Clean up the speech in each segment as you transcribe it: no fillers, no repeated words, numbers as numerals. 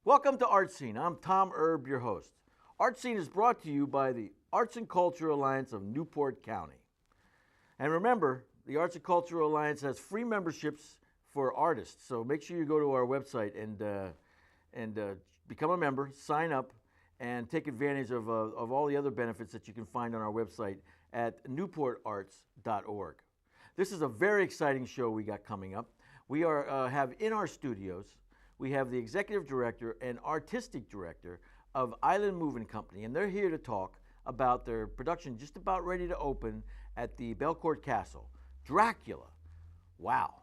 Welcome to Art Scene. I'm Tom Erb, your host. Art Scene is brought to you by the Arts and Culture Alliance of Newport County. And remember, the Arts and Culture Alliance has free memberships for artists. So make sure you go to our website and become a member, sign up, and take advantage of all the other benefits that you can find on our website at newportarts.org. This is a very exciting show we got coming up. We have in our studios, we have the executive director and artistic director of Island Moving Company, and they're here to talk about their production just about ready to open at the Belcourt Castle, Dracula. Wow.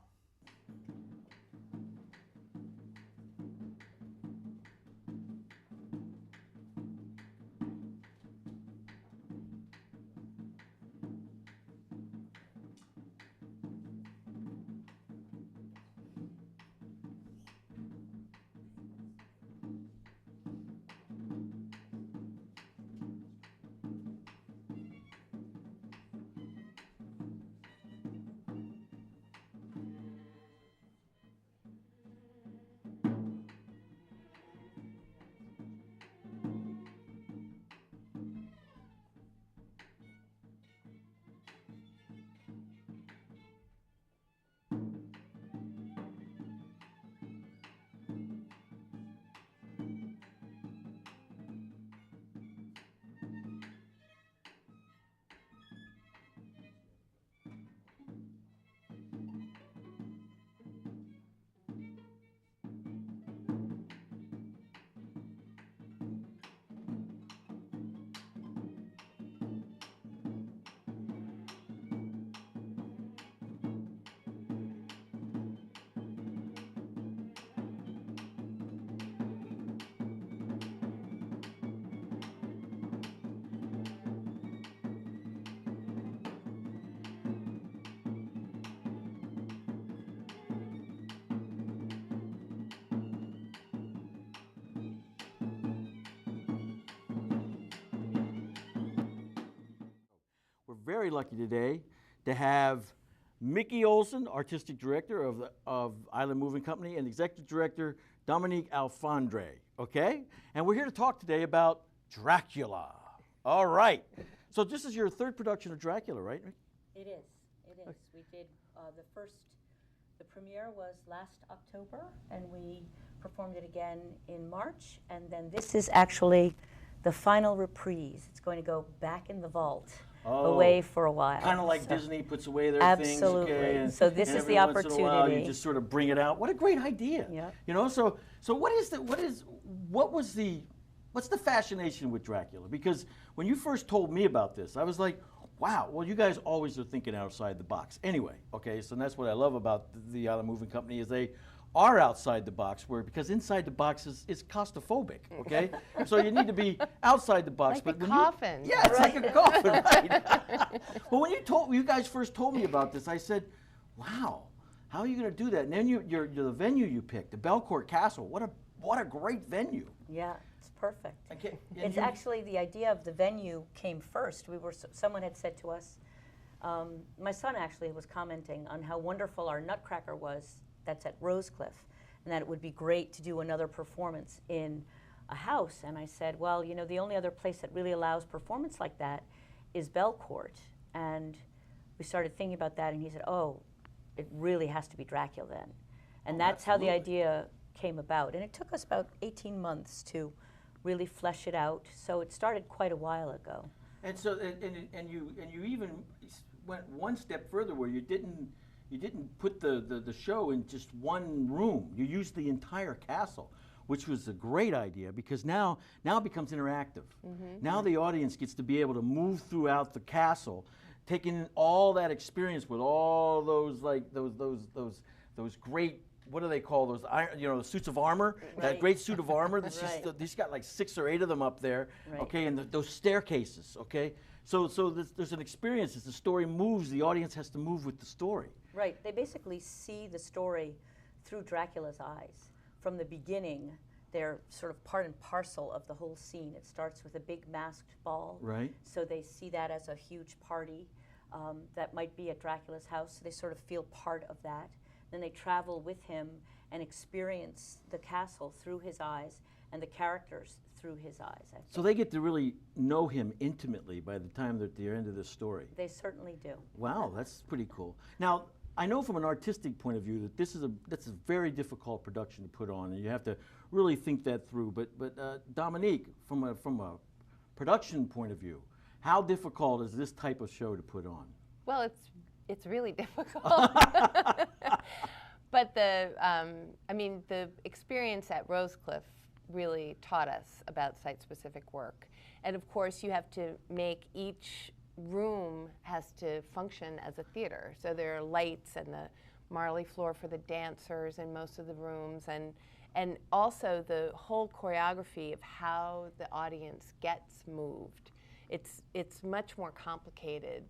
We're very lucky today to have Mickey Olson, artistic director of Island Moving Company, and executive director Dominique Alfandre, okay? And we're here to talk today about Dracula. All right. So this is your third production of Dracula, right? It is. We did the premiere was last October, and we performed it again in March, and then this is actually the final reprise. It's going to go back in the vault. Away for a while. Kind of like Disney puts away their things. Absolutely. Okay, so this is the opportunity. Once in a while, you just sort of bring it out. What a great idea. Yeah. You know, so what's the fascination with Dracula? Because when you first told me about this, I was like, wow, well, you guys always are thinking outside the box. Anyway, okay, so that's what I love about the Island Moving Company is they are outside the box, because inside the box is claustrophobic, okay? So you need to be outside the box. Like a coffin. It's like a coffin, right? But when you guys first told me about this, I said, wow, how are you going to do that? And then you're the venue you picked, the Belcourt Castle. What a great venue. Yeah, it's perfect. Okay, it's actually the idea of the venue came first. Someone had said to us, my son actually was commenting on how wonderful our Nutcracker was. That's at Rosecliff, and that it would be great to do another performance in a house. And I said, well, you know, the only other place that really allows performance like that is Belcourt. And we started thinking about that, and he said, oh, it really has to be Dracula then. And that's absolutely. How the idea came about. And it took us about 18 months to really flesh it out. So it started quite a while ago. And so, and you even went one step further where you didn't put the show in just one room. You used the entire castle, which was a great idea because now it becomes interactive. Mm-hmm. Now the audience gets to be able to move throughout the castle, taking in all that experience with all those those great, what do they call those? The suits of armor. Right. That great suit of armor. Right. These got like 6 or 8 of them up there. Right. Okay, and those staircases. Okay, so there's an experience. As the story moves, the audience has to move with the story. Right. They basically see the story through Dracula's eyes. From the beginning, they're sort of part and parcel of the whole scene. It starts with a big masked ball. Right. So they see that as a huge party that might be at Dracula's house. So they sort of feel part of that. Then they travel with him and experience the castle through his eyes. and the characters through his eyes, I think. So they get to really know him intimately by the time they're at the end of the story. They certainly do. Wow, that's pretty cool. Now, I know from an artistic point of view that that's a very difficult production to put on, and you have to really think that through. But Dominique, from a production point of view, how difficult is this type of show to put on? Well, it's really difficult. But the experience at Rosecliff really taught us about site-specific work. And of course, you have to make each room has to function as a theater. So there are lights and the Marley floor for the dancers in most of the rooms, and also the whole choreography of how the audience gets moved. It's much more complicated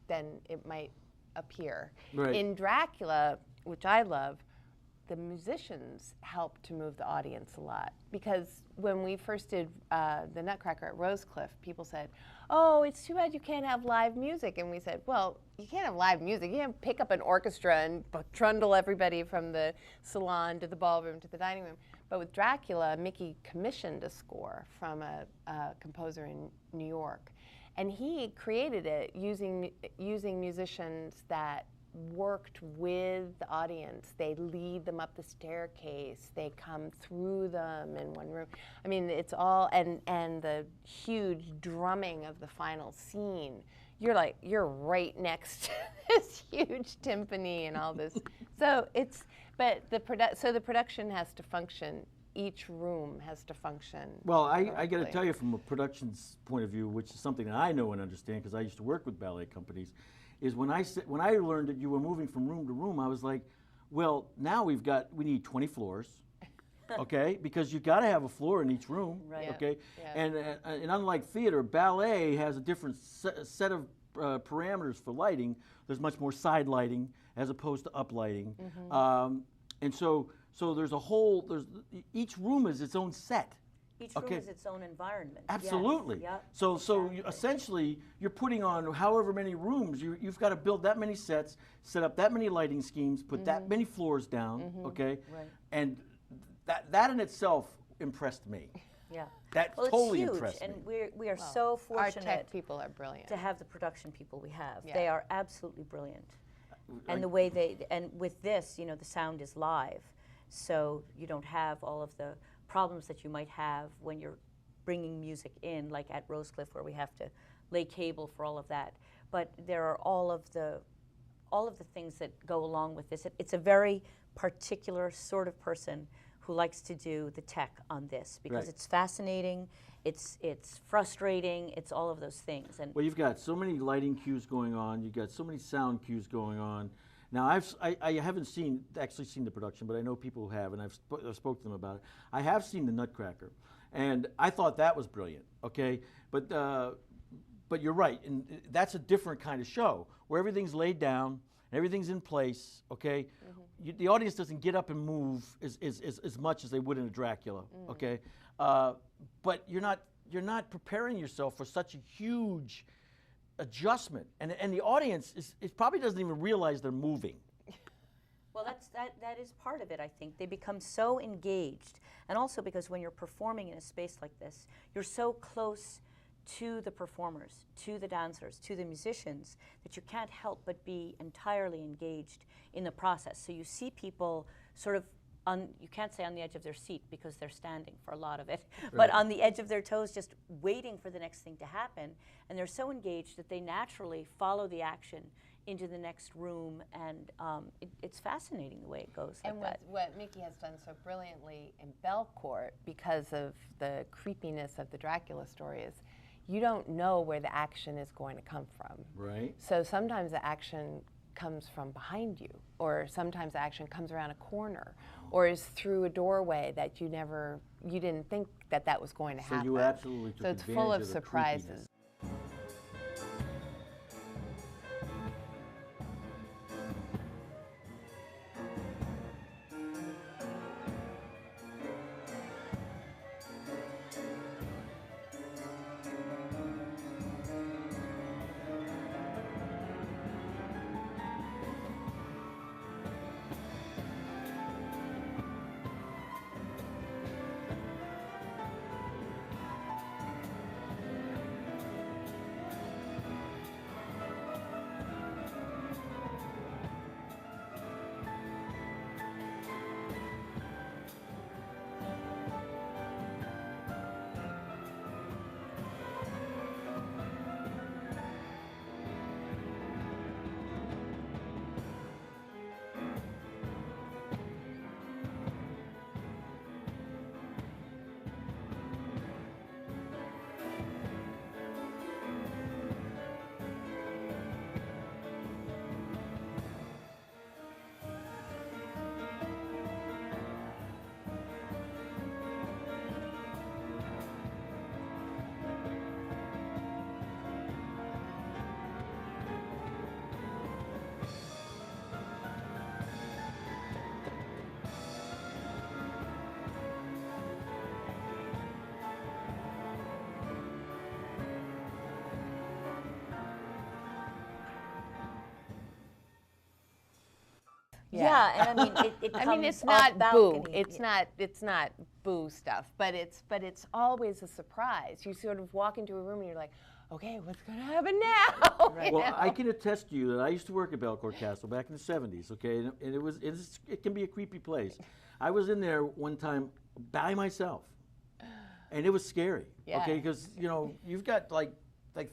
than it might appear. Right. In Dracula, which I love, the musicians help to move the audience a lot, because when we first did the Nutcracker at Rosecliff, people said, "Oh, it's too bad you can't have live music." And we said, well, you can't have live music. You can't pick up an orchestra and trundle everybody from the salon to the ballroom to the dining room. But with Dracula, Mickey commissioned a score from a composer in New York, and he created it using musicians that worked with the audience. They lead them up the staircase. They come through them in one room. I mean, it's all, and the huge drumming of the final scene. You're right next to this huge timpani and all this. So the production has to function. Each room has to function. Well, I got to tell you, from a production's point of view, which is something that I know and understand because I used to work with ballet companies, is when I learned that you were moving from room to room, I was like, well, now we need 20 floors, okay? Because you've got to have a floor in each room, Right. okay? Yeah. And unlike theater, ballet has a different set of parameters for lighting. There's much more side lighting as opposed to up lighting, and so each room is its own set. Each room is its own environment. Absolutely. Yes. Yep. So Exactly. essentially, you're putting on however many rooms. You've got to build that many sets, set up that many lighting schemes, put that many floors down, okay? Right. And that in itself impressed me. Yeah. That Well, totally it's huge, impressed and me. we are so Our fortunate tech people are brilliant. to have the production people we have. Yeah. They are absolutely brilliant. And the way and with this, the sound is live, so you don't have all of the problems that you might have when you're bringing music in, like at Rosecliff, where we have to lay cable for all of that. But there are all of the things that go along with this. It's a very particular sort of person who likes to do the tech on this, because Right. it's fascinating, it's frustrating, it's all of those things. And Well, you've got so many lighting cues going on. You've got so many sound cues going on. Now, I haven't actually seen the production, but I know people who have, and I've spoke to them about it. I have seen the Nutcracker, and I thought that was brilliant. Okay, but you're right, and that's a different kind of show where everything's laid down, everything's in place. Okay, the audience doesn't get up and move as much as they would in a Dracula. Okay, but you're not preparing yourself for such a huge adjustment, and the audience probably doesn't even realize they're moving. well, that is part of it, I think. They become so engaged, and also because when you're performing in a space like this, you're so close to the performers, to the dancers, to the musicians, that you can't help but be entirely engaged in the process. So you see people sort of you can't say on the edge of their seat because they're standing for a lot of it, but on the edge of their toes, just waiting for the next thing to happen. And they're so engaged that they naturally follow the action into the next room, and it's fascinating the way it goes. And what Mickey has done so brilliantly in Belcourt, because of the creepiness of the Dracula story, is you don't know where the action is going to come from. Right. So sometimes the action comes from behind you, or sometimes the action comes around a corner, or is through a doorway that you didn't think that was going to happen. So you absolutely took So it's advantage full of of the surprises. creepiness. Yeah, and I mean, it comes I mean, it's off not boo. balcony. It's not boo stuff, but it's always a surprise. You sort of walk into a room and you're like, okay, what's going to happen now? Right. Well, I can attest to you that I used to work at Belcourt Castle back in the 70s, okay, and it can be a creepy place. I was in there one time by myself, and it was scary, okay, because you've got like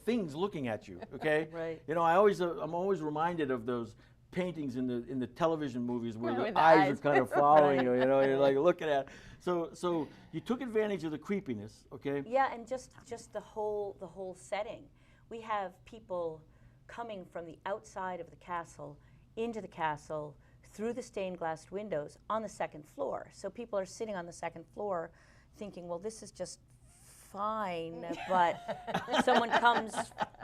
things looking at you, okay. Right. I'm always reminded of those paintings in the television movies where with the the eyes eyes. are kind of following you. You're like looking at. So you took advantage of the creepiness, okay? Yeah, and just the whole setting. We have people coming from the outside of the castle into the castle through the stained glass windows on the second floor. So people are sitting on the second floor thinking, well, this is just fine, but someone comes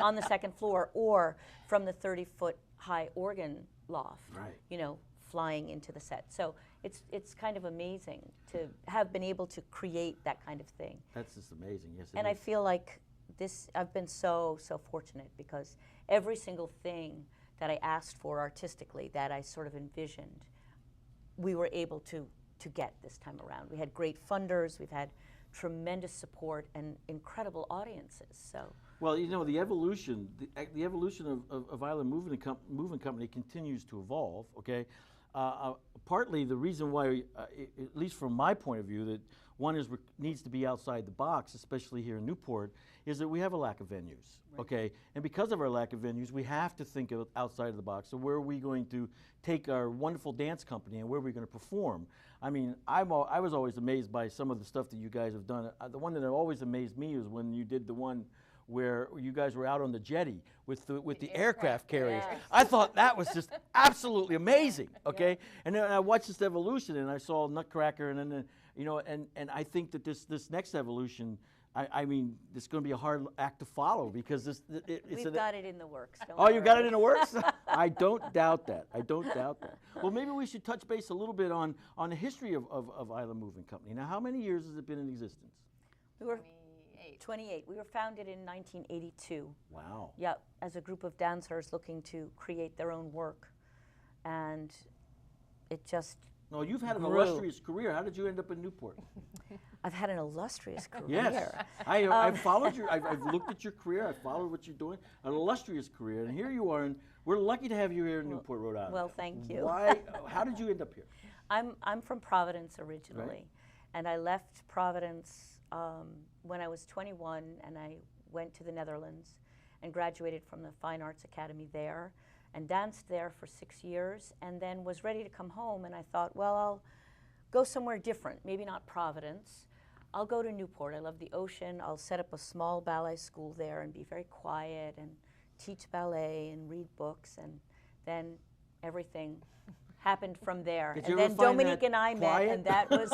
on the second floor or from the 30-foot high organ loft, Right. Flying into the set. So it's kind of amazing to have been able to create that kind of thing. That's just amazing. Yes. And I feel like I've been so fortunate because every single thing that I asked for artistically that I sort of envisioned, we were able to get this time around. We had great funders, we've had tremendous support and incredible audiences. So. Well, the evolution, the evolution of Island Moving Company continues to evolve. Okay, partly the reason why, at least from my point of view, that one needs to be outside the box, especially here in Newport, is that we have a lack of venues. Right. Okay, and because of our lack of venues, we have to think of outside of the box. So where are we going to take our wonderful dance company, and where are we going to perform? I mean, I was always amazed by some of the stuff that you guys have done. The one that always amazed me was when you did the one where you guys were out on the jetty with the aircraft carriers. Yes. I thought that was just absolutely amazing. Okay, and then I watched this evolution, and I saw Nutcracker, and then and I think that this next evolution, I mean, it's going to be a hard act to follow because We've got it in the works. Don't Oh, you got worry. it in the works? I don't doubt that. I don't doubt that. Well, maybe we should touch base a little bit on the history of Island Moving Company. Now, how many years has it been in existence? We were 28. We were founded in 1982. Wow. Yep, as a group of dancers looking to create their own work, and it just. No, you've had an grew. illustrious career. How did you end up in Newport? I've had an illustrious career. Yes, I've followed your. I've looked at your career. I've followed what you're doing. An illustrious career, and here you are. And we're lucky to have you here in Newport, Rhode Island. Well, thank you. Why? How did you end up here? I'm from Providence originally, Right. and I left Providence when I was 21, and I went to the Netherlands and graduated from the Fine Arts Academy there, and danced there for 6 years, and then was ready to come home. And I thought, well, I'll go somewhere different. Maybe not Providence. I'll go to Newport. I love the ocean. I'll set up a small ballet school there and be very quiet and teach ballet and read books, and then everything happened from there. Did you And ever then find Dominique that and I met, quiet? and that was